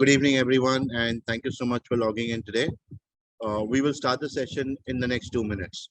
Good evening, everyone, and thank you so much for logging in today. We will start the session in the next 2 minutes.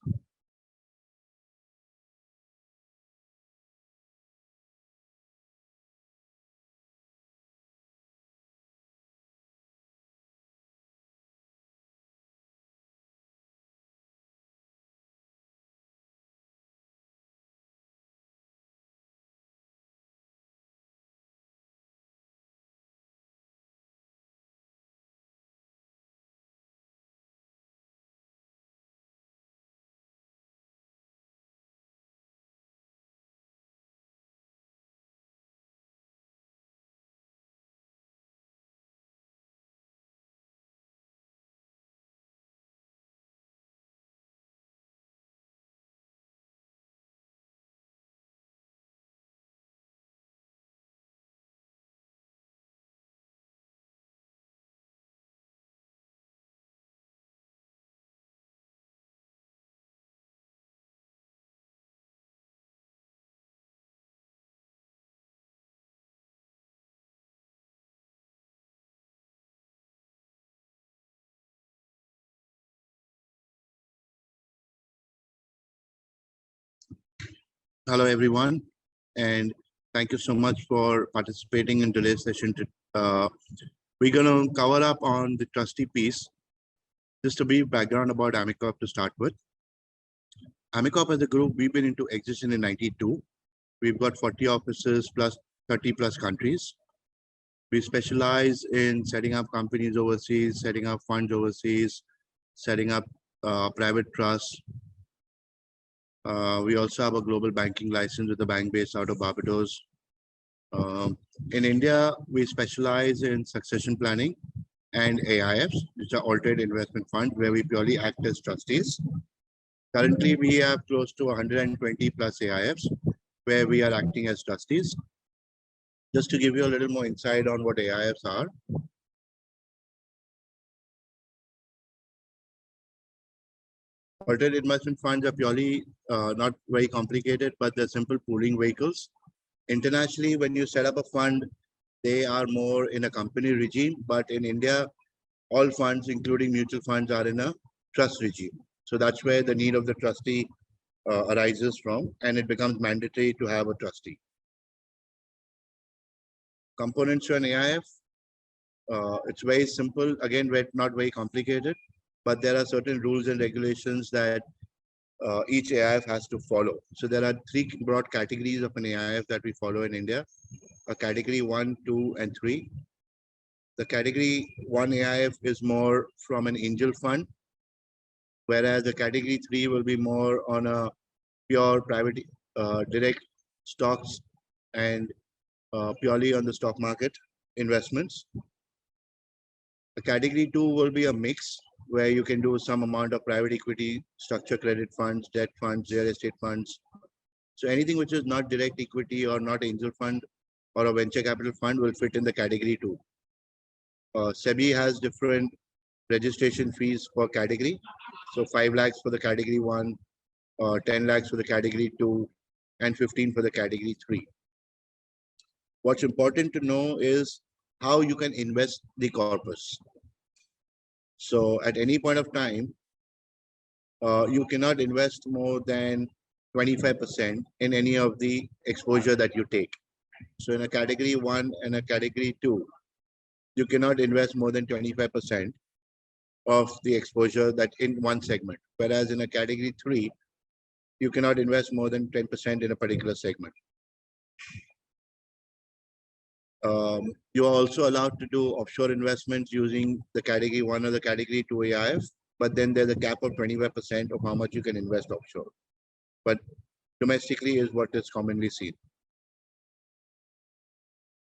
Hello, everyone, and thank you so much for participating in today's session. We're going to cover up on the trustee piece. Just a brief background about Amicorp to start with. Amicorp as a group, we've been into existence in 92. We've got 40 offices plus 30 plus countries. We specialize in setting up companies overseas, setting up funds overseas, setting up private trusts. We also have a global banking license with a bank based out of Barbados. In India, we specialize in succession planning and AIFs, which are alternative investment funds, where we purely act as trustees. Currently, we have close to 120 plus AIFs, where we are acting as trustees. Just to give you a little more insight on what AIFs are. Alternative investment funds are purely not very complicated, but they're simple pooling vehicles. Internationally, when you set up a fund, they are more in a company regime, but in India, all funds, including mutual funds, are in a trust regime. So that's where the need of the trustee arises from, and it becomes mandatory to have a trustee. Components to an AIF, it's very simple, again, not very complicated, but there are certain rules and regulations that each AIF has to follow. So there are 3 broad categories of an AIF that we follow in India, a category 1, 2, and 3. The category 1 AIF is more from an angel fund, whereas the category 3 will be more on a pure private direct stocks and purely on the stock market investments. The category 2 will be a mix where you can do some amount of private equity, structured credit funds, debt funds, real estate funds. So anything which is not direct equity or not angel fund or a venture capital fund will fit in the category 2. SEBI has different registration fees per category. So 5 lakhs for the category 1, 10 lakhs for the category 2, and 15 for the category 3. What's important to know is how you can invest the corpus. So at any point of time, you cannot invest more than 25% in any of the exposure that you take. So in a category 1 and a category 2, you cannot invest more than 25% of the exposure that in one segment. Whereas in a category 3, you cannot invest more than 10% in a particular segment. You are also allowed to do offshore investments using the category 1 or the category 2 AIF, but then there's a cap of 25% of how much you can invest offshore. But domestically is what is commonly seen.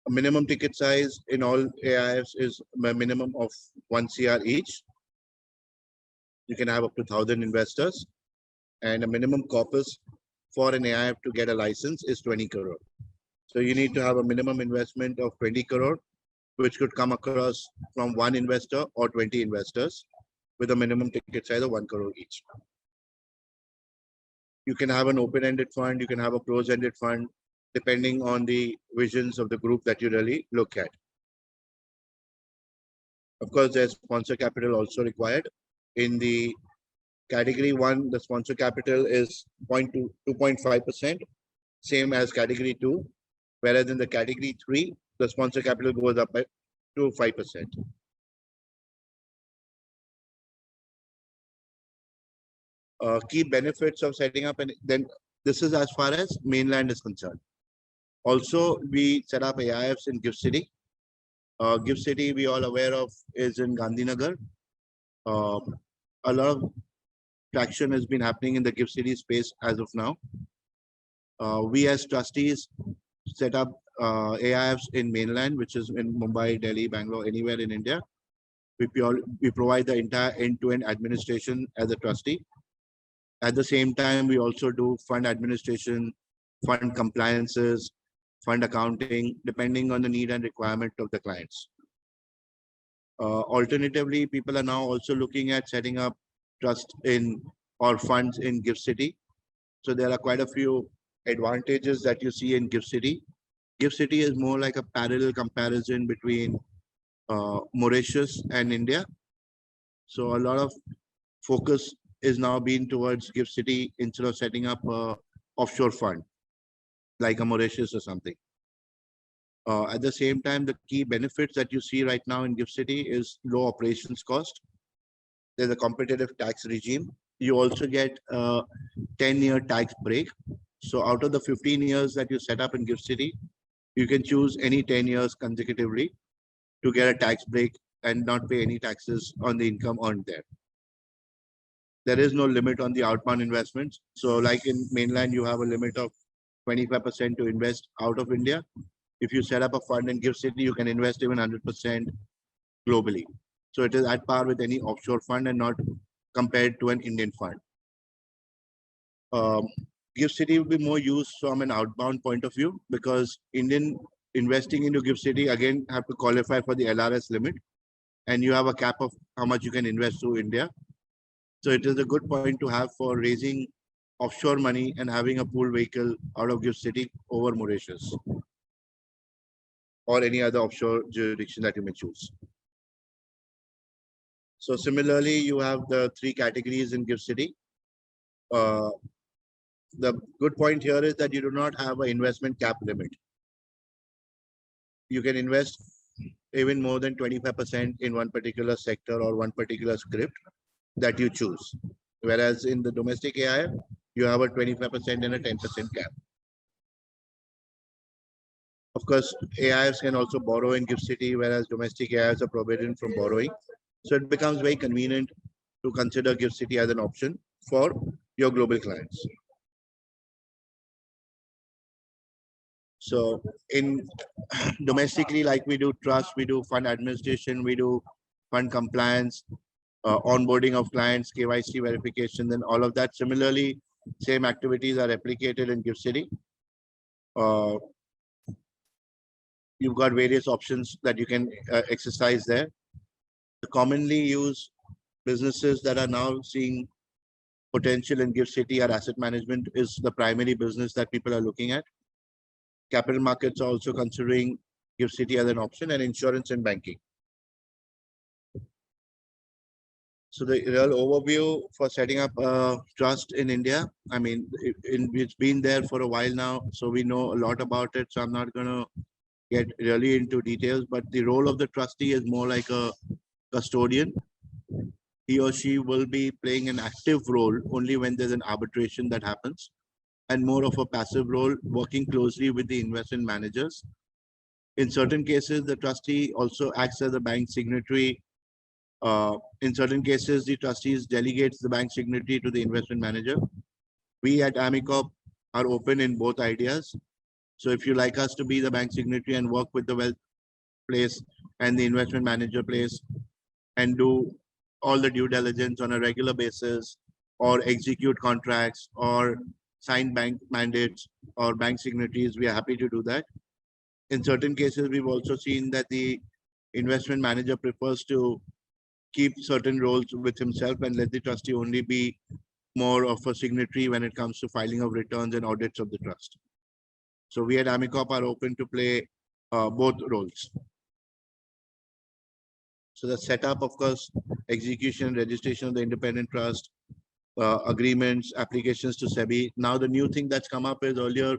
A minimum ticket size in all AIFs is a minimum of 1 CR each. You can have up to 1,000 investors, and a minimum corpus for an AIF to get a license is 20 crore. So you need to have a minimum investment of 20 crore, which could come across from 1 investor or 20 investors with a minimum ticket size of 1 crore each. You can have an open-ended fund, you can have a closed-ended fund, depending on the visions of the group that you really look at. Of course, there's sponsor capital also required. In the category 1, the sponsor capital is 2.5%, same as category 2, whereas in the category 3, the sponsor capital goes up by to 5%. Key benefits of setting up, and then this is as far as mainland is concerned. Also, we set up AIFs in Gift City. Gift City, we all aware of, is in Gandhinagar. A lot of traction has been happening in the Gift City space as of now. We as trustees set up AIFs in mainland, which is in Mumbai, Delhi, Bangalore, anywhere in India. We provide the entire end-to-end administration as a trustee. At the same time, we also do fund administration, fund compliances, fund accounting, depending on the need and requirement of the clients. Alternatively, people are now also looking at setting up trust in or funds in Gift City. So there are quite a few advantages that you see in Gift City. Gift City is more like a parallel comparison between Mauritius and India. So a lot of focus is now being towards Gift City instead of setting up a offshore fund like a Mauritius or something. At the same time, the key benefits that you see right now in Gift City is low operations cost. There's a competitive tax regime. You also get a 10-year tax break. So out of the 15 years that you set up in Gift City, you can choose any 10 years consecutively to get a tax break and not pay any taxes on the income earned there. There is no limit on the outbound investments. So like in mainland, you have a limit of 25% to invest out of India. If you set up a fund in Gift City, you can invest even 100% globally. So it is at par with any offshore fund and not compared to an Indian fund. Gift City will be more used from an outbound point of view because Indian investing into Gift City again have to qualify for the LRS limit, and you have a cap of how much you can invest through India. So it is a good point to have for raising offshore money and having a pool vehicle out of Gift City over Mauritius or any other offshore jurisdiction that you may choose. So similarly, you have the 3 categories in Gift City. The good point here is that you do not have an investment cap limit. You can invest even more than 25% in one particular sector or one particular script that you choose. Whereas in the domestic AIF, you have a 25% and a 10% cap. Of course, AIFs can also borrow in Gift City, whereas domestic AIFs are prohibited from borrowing. So it becomes very convenient to consider Gift City as an option for your global clients. So in domestically, like we do trust, we do fund administration, we do fund compliance, onboarding of clients, KYC verification, and all of that. Similarly, same activities are replicated in Gift City. You've got various options that you can exercise there. The commonly used businesses that are now seeing potential in Gift City are asset management is the primary business that people are looking at. Capital markets are also considering Gift City as an option, and insurance and banking. So the real overview for setting up a trust in India, I mean, it's been there for a while now, so we know a lot about it. So I'm not going to get really into details, but the role of the trustee is more like a custodian. He or she will be playing an active role only when there's an arbitration that happens, and more of a passive role, working closely with the investment managers. In certain cases, the trustee also acts as a bank signatory. In certain cases, the trustees delegates the bank signatory to the investment manager. We at Amicorp are open in both ideas. So if you like us to be the bank signatory and work with the wealth place and the investment manager place and do all the due diligence on a regular basis, or execute contracts or sign bank mandates or bank signatories, we are happy to do that. In certain cases, we've also seen that the investment manager prefers to keep certain roles with himself and let the trustee only be more of a signatory when it comes to filing of returns and audits of the trust. So we at Amicorp are open to play both roles. So the setup, of course, execution, registration of the independent trust, agreements, applications to SEBI. Now the new thing that's come up is earlier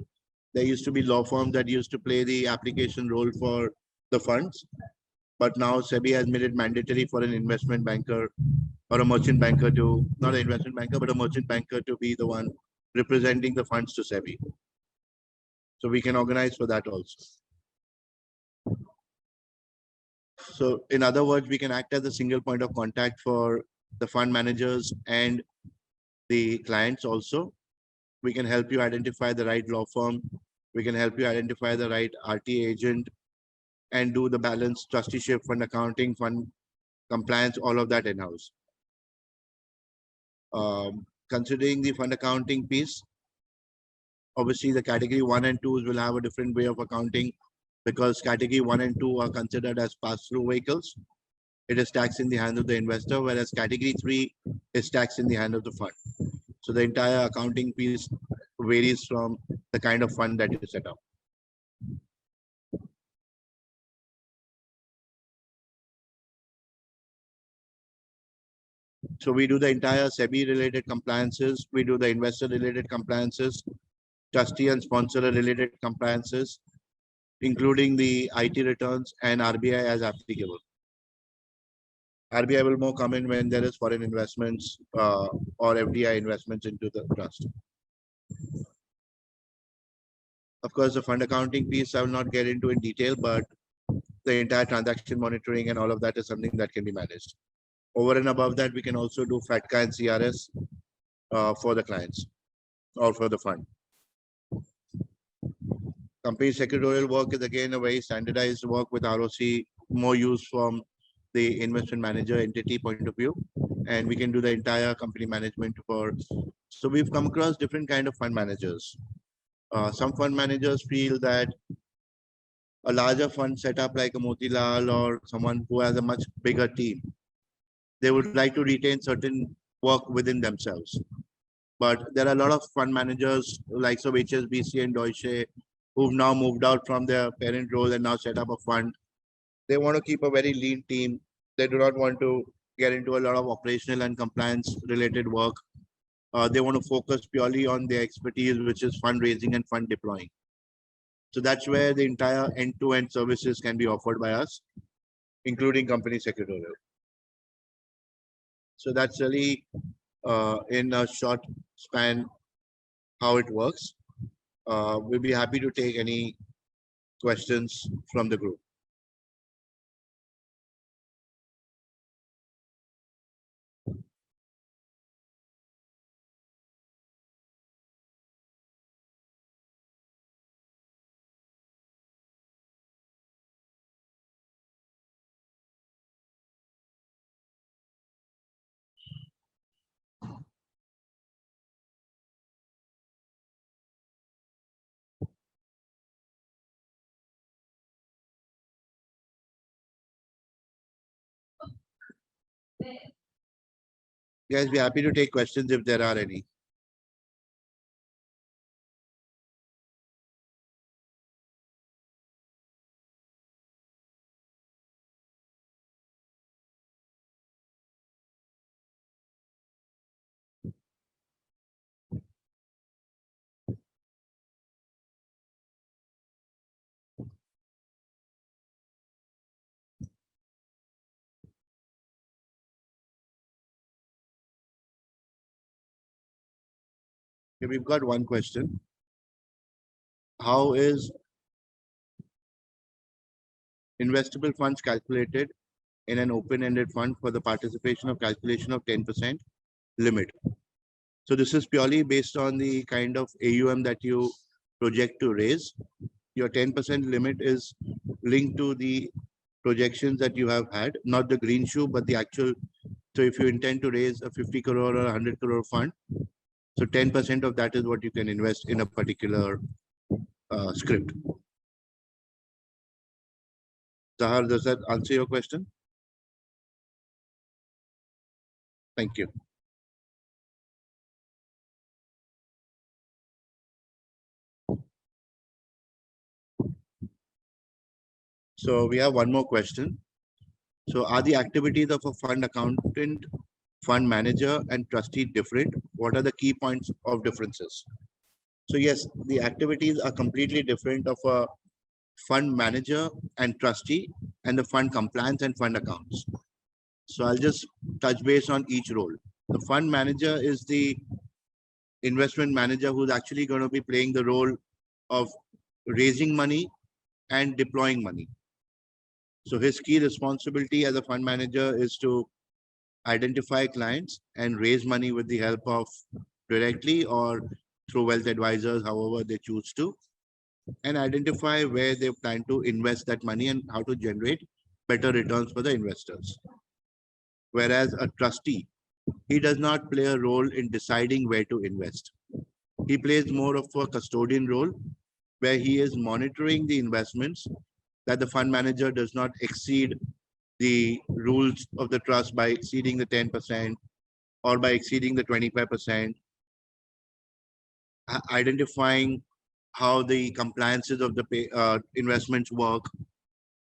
there used to be law firms that used to play the application role for the funds, but now SEBI has made it mandatory for an investment banker or a merchant banker to, not an investment banker, but a merchant banker to be the one representing the funds to SEBI. So we can organize for that also. So in other words, we can act as a single point of contact for the fund managers and the clients also. We can help you identify the right law firm. We can help you identify the right RTA agent and do the balance, trusteeship, fund accounting, fund compliance, all of that in-house. Considering the fund accounting piece, obviously the category 1 and 2s will have a different way of accounting because category 1 and 2 are considered as pass-through vehicles. It is taxed in the hand of the investor, whereas category 3 is taxed in the hand of the fund. So the entire accounting piece varies from the kind of fund that you set up. So we do the entire SEBI related compliances. We do the investor related compliances, trustee and sponsor related compliances, including the IT returns and RBI as applicable. RBI will more come in when there is foreign investments or FDI investments into the trust. Of course, the fund accounting piece I will not get into in detail, but the entire transaction monitoring and all of that is something that can be managed. Over and above that, we can also do FATCA and CRS for the clients or for the fund. Company secretarial work is again a very standardized work with ROC, more used from the investment manager entity point of view, and we can do the entire company management for. So we've come across different kind of fund managers. Some fund managers feel that a larger fund setup like a Motilal or someone who has a much bigger team, they would like to retain certain work within themselves. But there are a lot of fund managers like so HSBC and Deutsche who've now moved out from their parent role and now set up a fund. They want to keep a very lean team. They do not want to get into a lot of operational and compliance related work. They want to focus purely on their expertise, which is fundraising and fund deploying. So that's where the entire end-to-end services can be offered by us, including company secretarial. So that's really in a short span how it works. We'll be happy to take any questions from the group. Guys, be happy to take questions if there are any. Okay, we've got one question. How is investable funds calculated in an open-ended fund for the participation of calculation of 10% limit? So this is purely based on the kind of AUM that you project to raise. Your 10% limit is linked to the projections that you have had, not the green shoe, but the actual. So if you intend to raise a 50 crore or 100 crore fund, so 10% of that is what you can invest in a particular script. Zahar, does that answer your question? Thank you. So we have one more question. So are the activities of a fund accountant, fund manager, and trustee different? What are the key points of differences? So yes, the activities are completely different of a fund manager and trustee and the fund compliance and fund accounts. So I'll just touch base on each role. The fund manager is the investment manager who's actually going to be playing the role of raising money and deploying money. So his key responsibility as a fund manager is to identify clients and raise money with the help of directly or through wealth advisors, however they choose to, and identify where they plan to invest that money and how to generate better returns for the investors. Whereas a trustee, he does not play a role in deciding where to invest. He plays more of a custodian role where he is monitoring the investments that the fund manager does not exceed the rules of the trust by exceeding the 10% or by exceeding the 25%, identifying how the compliances of the investments work,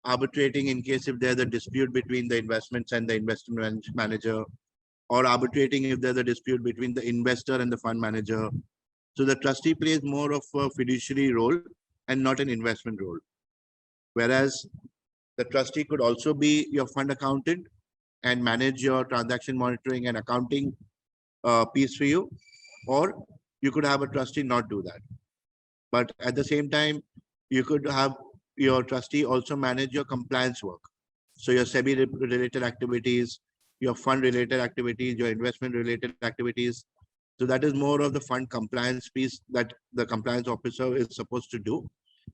arbitrating in case if there's a dispute between the investments and the investment manager, or arbitrating if there's a dispute between the investor and the fund manager. So the trustee plays more of a fiduciary role and not an investment role. Whereas the trustee could also be your fund accountant and manage your transaction monitoring and accounting piece for you, or you could have a trustee not do that. But at the same time, you could have your trustee also manage your compliance work. So your SEBI related activities, your fund related activities, your investment related activities. So that is more of the fund compliance piece that the compliance officer is supposed to do.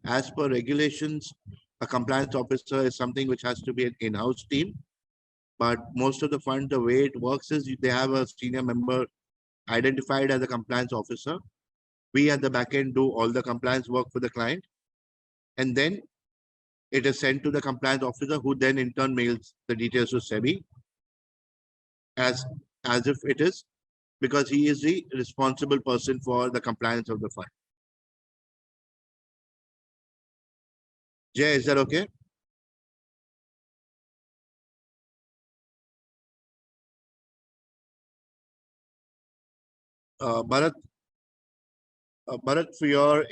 As per regulations, a compliance officer is something which has to be an in-house team. But most of the funds, the way it works is they have a senior member identified as a compliance officer. We at the back end do all the compliance work for the client. And then it is sent to the compliance officer who then in turn mails the details to SEBI as if it is, because he is the responsible person for the compliance of the fund. Jay, is that okay? Bharat, Bharat, for your,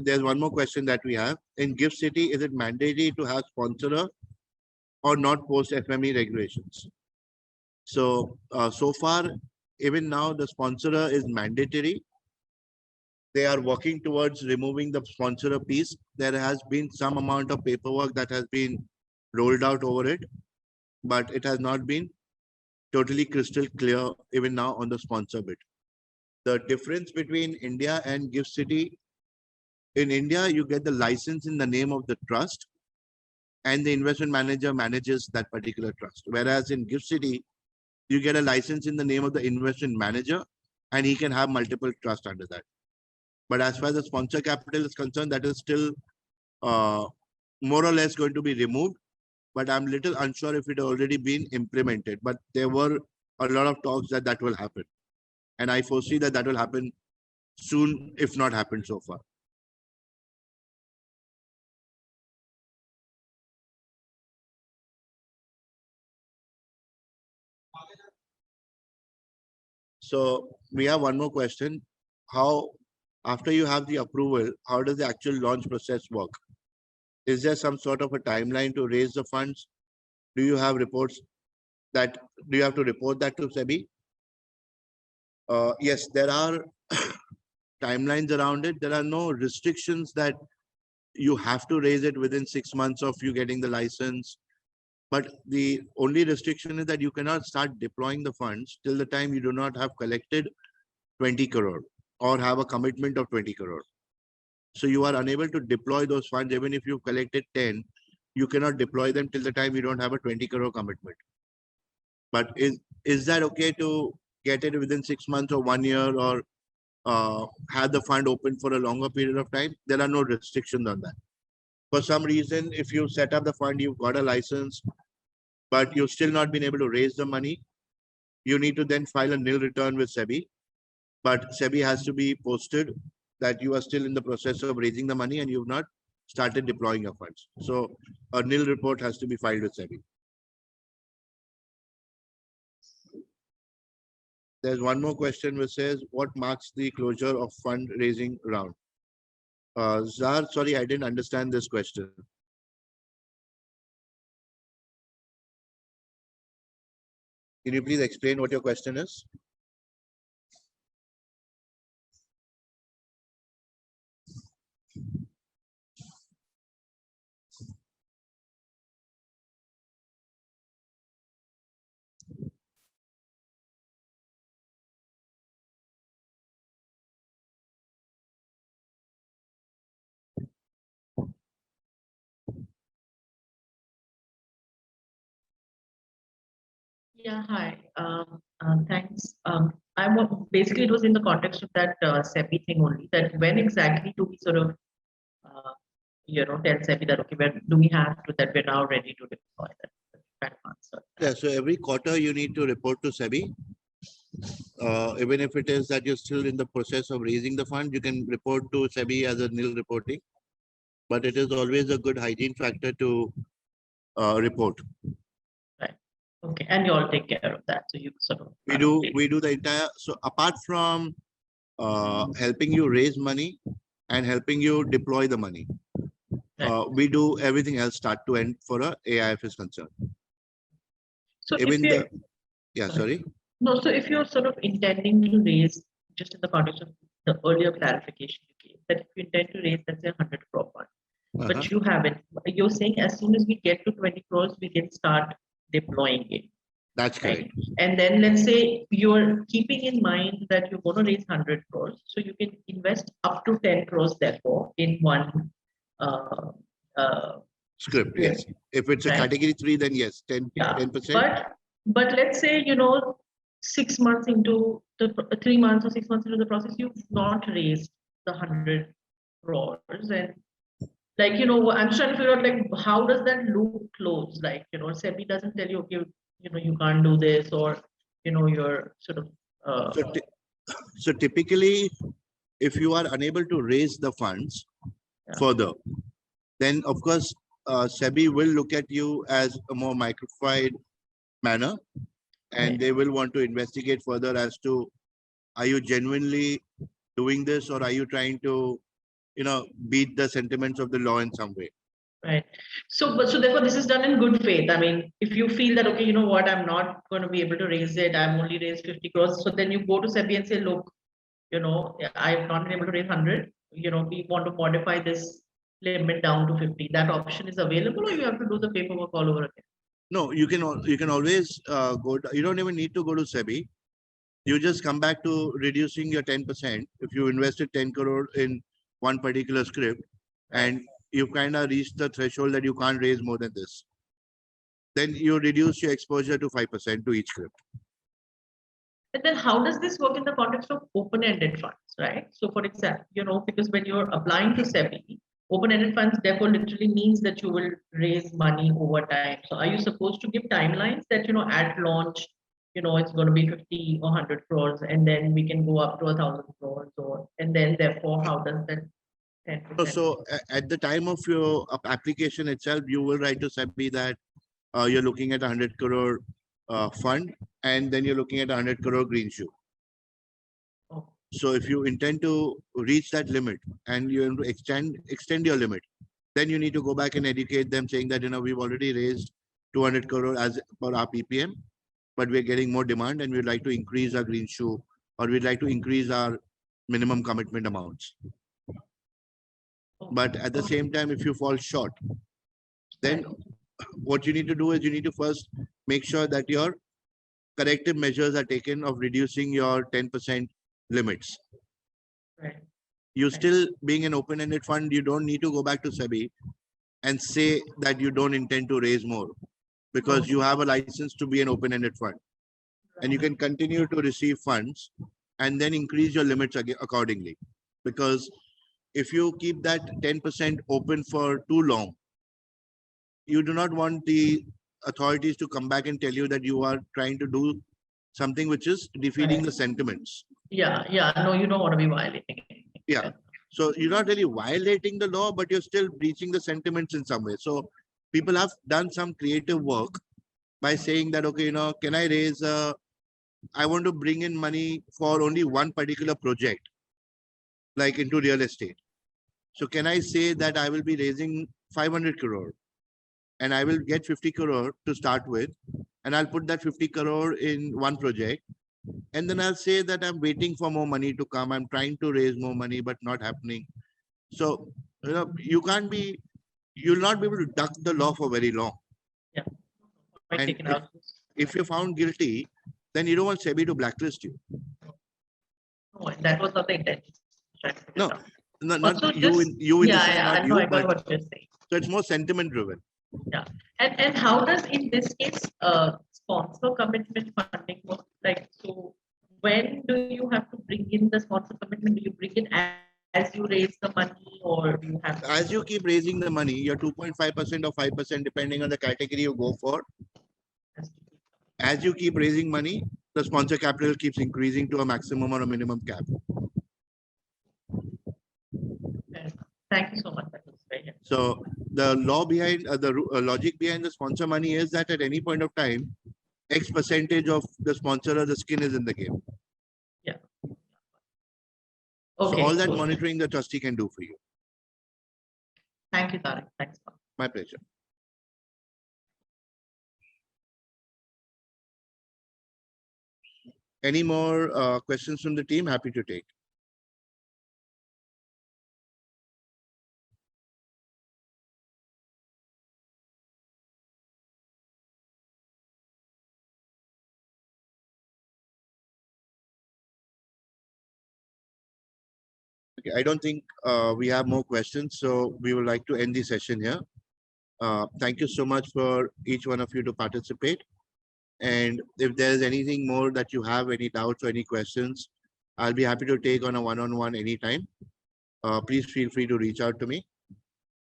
there's one more question that we have. In Gift City, is it mandatory to have sponsor or not post FME regulations? So, so far, even now, the sponsor is mandatory. They are working towards removing the sponsor piece. There has been some amount of paperwork that has been rolled out over it, but it has not been totally crystal clear even now on the sponsor bit. The difference between India and Gift City, in India, you get the license in the name of the trust and the investment manager manages that particular trust. Whereas in Gift City, you get a license in the name of the investment manager and he can have multiple trusts under that. But as far as the sponsor capital is concerned, that is still more or less going to be removed. But I'm little unsure if it already been implemented. But there were a lot of talks that that will happen. And I foresee that that will happen soon, if not happened so far. So we have one more question. How, after you have the approval, how does the actual launch process work? Is there some sort of a timeline to raise the funds? Do you have reports that, do you have to report that to SEBI? Yes, there are timelines around it. There are no restrictions that you have to raise it within 6 months of you getting the license. But the only restriction is that you cannot start deploying the funds till the time you do not have collected 20 crore or have a commitment of 20 crore. So you are unable to deploy those funds even if you've collected 10, you cannot deploy them till the time you don't have a 20 crore commitment. But is that okay to get it within 6 months or 1 year or have the fund open for a longer period of time? There are no restrictions on that. For some reason, if you set up the fund, you've got a license, but you've still not been able to raise the money, you need to then file a nil return with SEBI. But SEBI has to be posted that you are still in the process of raising the money and you've not started deploying your funds. So a nil report has to be filed with SEBI. There's one more question which says, what marks the closure of fundraising round? Zahar, sorry, I didn't understand this question. Can you please explain what your question is? Yeah, hi. Thanks. Basically, it was in the context of that SEBI thing only, that when exactly do we sort of, uh, tell SEBI that, okay, when do we have to, that we're now ready to deploy that answer? Yeah, so every quarter you need to report to SEBI. Even if it is that you're still in the process of raising the fund, you can report to SEBI as a nil reporting. But it is always a good hygiene factor to report. Right. Okay, and you all take care of that. So you sort of. We do the entire. So apart from helping you raise money and helping you deploy the money, we do everything else start to end for a AIF is concerned. So even the sorry. No, so if you're sort of intending to raise, just in the context of the earlier clarification you gave, that if you intend to raise, let's say 100 crore fund, but you haven't, you're saying as soon as we get to 20 crores, we can start deploying it. That's correct. Right? And then let's say you're keeping in mind that you're going to raise 100 crores, so you can invest up to 10 crores therefore in one script. Yes. If it's a category 3, then yes, 10%. But let's say, 6 months into the 3 months or 6 months into the process, you've not raised the 100 crores, and like, I'm just trying to figure out, like, how does that loop close? Like, SEBI doesn't tell you, okay, you can't do this, or, you're sort of. So typically, if you are unable to raise the funds further, then of course, SEBI will look at you as a more microfied manner, and they will want to investigate further as to, are you genuinely doing this, or are you trying to, beat the sentiments of the law in some way? Right. So therefore, this is done in good faith. I mean, if you feel that, okay, you know what, I'm not going to be able to raise it, I'm only raised 50 crores. So then you go to SEBI and say, look, I've not been able to raise 100. We want to modify this limit down to 50. That option is available, or you have to do the paperwork all over again? No, you can always go. You don't even need to go to SEBI. You just come back to reducing your 10%. If you invested 10 crore in one particular script, and you kind of reached the threshold that you can't raise more than this, then you reduce your exposure to 5% to each script. And then how does this work in the context of open-ended funds, right? So for example, because when you're applying to SEBI, open-ended funds therefore literally means that you will raise money over time. So are you supposed to give timelines that, at launch, it's going to be 50 or 100 crores, and then we can go up to 1,000 crores, and then therefore how does that 10%? So at the time of your application itself, you will write to SEBI that you're looking at 100 crore fund, and then you're looking at 100 crore green shoe. So if you intend to reach that limit and you want to extend your limit, then you need to go back and educate them, saying that, we've already raised 200 crore as per our PPM, but we're getting more demand and we'd like to increase our green shoe, or we'd like to increase our minimum commitment amounts. But at the same time, if you fall short, then what you need to do is you need to first make sure that your corrective measures are taken of reducing your 10% limits. You still, being an open-ended fund, you don't need to go back to SEBI and say that you don't intend to raise more, because you have a license to be an open-ended fund, and you can continue to receive funds and then increase your limits accordingly. Because if you keep that 10% open for too long, you do not want the authorities to come back and tell you that you are trying to do something which is defeating the sentiments. Yeah. No, you don't want to be violating it. Yeah. So you're not really violating the law, but you're still breaching the sentiments in some way. So people have done some creative work by saying that, okay, can I raise I want to bring in money for only one particular project, like into real estate. So can I say that I will be raising 500 crore and I will get 50 crore to start with, and I'll put that 50 crore in one project. And then I'll say that I'm waiting for more money to come. I'm trying to raise more money, but not happening. So, you'll not be able to duck the law for very long. Yeah. And if you're found guilty, then you don't want SEBI to blacklist you. No, that was not the intention. No, not Also, you. Yeah, yeah, I know, I got but what you're saying. so it's more sentiment driven. Yeah. And how does in this case sponsor commitment funding work? Like, so when do you have to bring in the sponsor commitment? Do you bring it as you raise the money, or do you have As you keep raising the money, your 2.5% or 5%, depending on the category you go for, as you keep raising money, the sponsor capital keeps increasing to a maximum or a minimum cap. Thank you so much. That was very helpful. So the law behind logic behind the sponsor money is that at any point of time, X percentage of the sponsor or the skin is in the game. Yeah. So Okay. all that monitoring the trustee can do for you. Thank you, Tarik. Thanks. My pleasure. Any more questions from the team? Happy to take. Okay, I don't think we have more questions, so we would like to end the session here. Thank you so much for each one of you to participate. And if there's anything more that you have, any doubts or any questions, I'll be happy to take on a one-on-one anytime. Please feel free to reach out to me.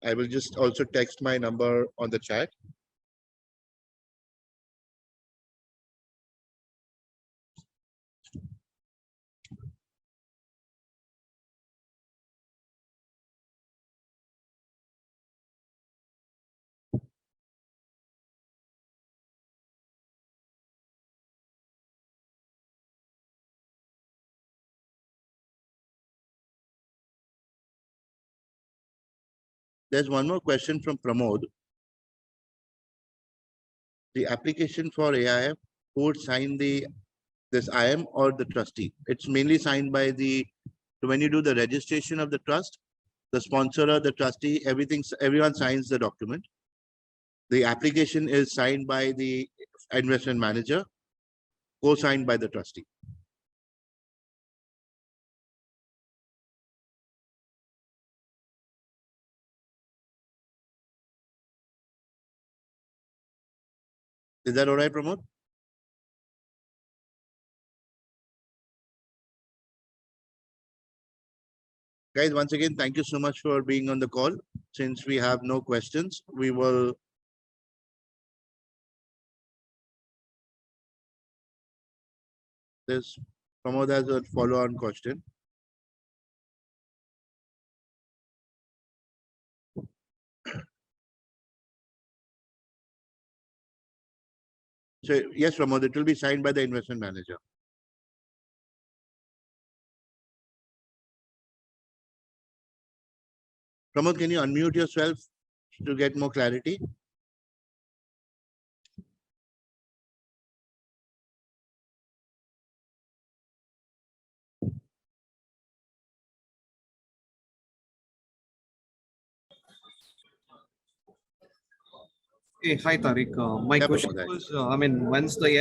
I will just also text my number on the chat. There's one more question from Pramod. The application for AIF, who would sign this IM or the trustee? It's mainly signed by when you do the registration of the trust, the sponsor or the trustee, everyone signs the document. The application is signed by the investment manager, co-signed by the trustee. Is that all right, Pramod? Guys, once again, thank you so much for being on the call. Since we have no questions, we will this Pramod has a follow-on question. So yes, Pramod, it will be signed by the investment manager. Pramod, can you unmute yourself to get more clarity? Hey, hi Tariq. My Yeah, question Pramod, was, I mean, once the